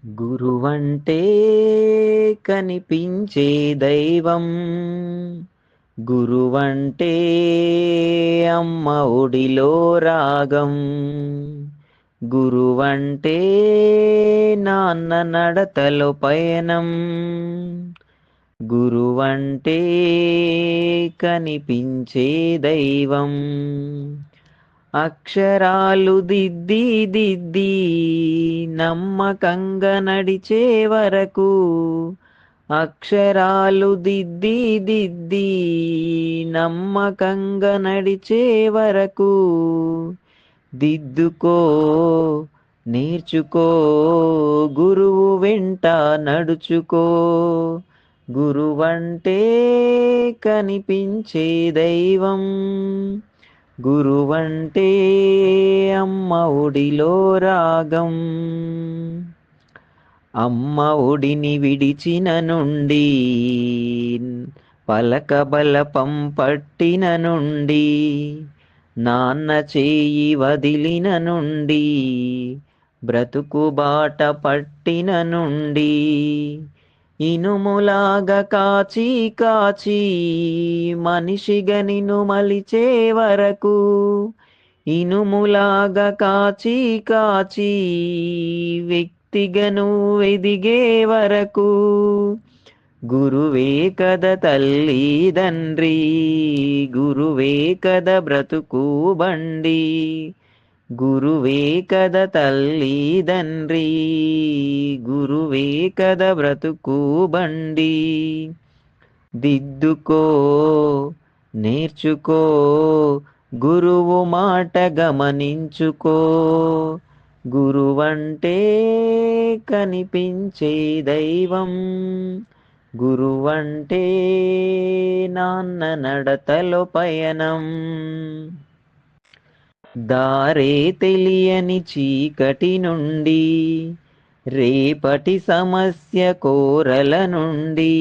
గురువంటే కనిపించే దైవం, గురువంటే అమ్మ ఒడిలో రాగం, గురువంటే నాన్న నడతలో పయనం, గురువంటే కనిపించే దైవం. అక్షరాలు దిద్ది దిద్ది నమ్మకంగా నడిచే వరకు, అక్షరాలు దిద్ది దిద్ది నమ్మకంగా నడిచే వరకు, దిద్దుకో నేర్చుకో గురువు వెంట నడుచుకో, గురువంటే కనిపించే దైవం, గురువంటే అమ్మ ఒడిలో రాగం. అమ్మ ఒడిని విడిచిన నుండి, పలక బలపం పట్టిన నుండి, నాన్న చేయి వదిలిన నుండి, బ్రతుకు బాట పట్టిన నుండి, ఇనుములాగా కాచి కాచి మనిషిగా నిన్ను మలిచే వరకు, ఇనుములాగా కాచి కాచి వ్యక్తిగా నువ్వు ఎదిగే వరకు, గురువే కద తల్లి తండ్రి, గురువే కద బ్రతుకు బండి, గురువే కద తల్లి తండ్రి, గురువే కద బ్రతుకు బండి. దిద్దుకో నేర్చుకో గురువు మాట గమనించుకో, గురువంటే కనిపించే దైవం, గురువంటే నాన్న నడతలో పయనం. దారే తెలియని చీకటి నుండి, రేపటి సమస్య కోరల నుండి,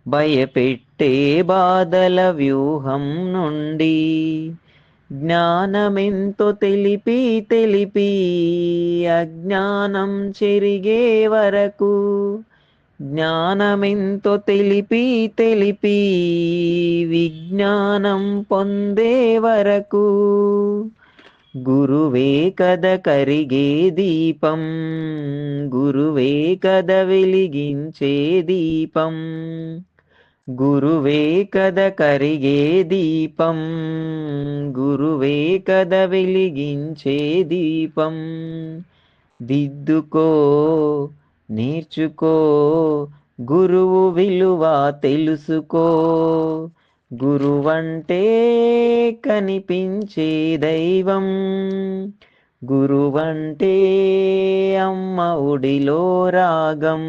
భయపెట్టే బాధల వ్యూహం నుండి, జ్ఞానమెంతో తెలిపి తెలిపి అజ్ఞానం చెరిగే వరకు, జ్ఞానమెంతో తెలిపి తెలిపి విజ్ఞానం పొందే వరకు, గురువే కద కరిగే దీపం, గురువే కద వెలిగించే దీపం, గురువే కద కరిగే దీపం, గురువే కద వెలిగించే దీపం. దిద్దుకో నేర్చుకో గురువు విలువ తెలుసుకో, గురువంటే కనిపించే దైవం, గురువంటే అమ్మ ఒడిలో రాగం,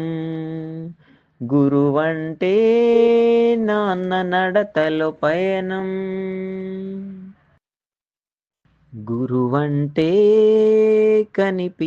గురువంటే నాన్న నడతలో పయనం, గురువంటే కనిపి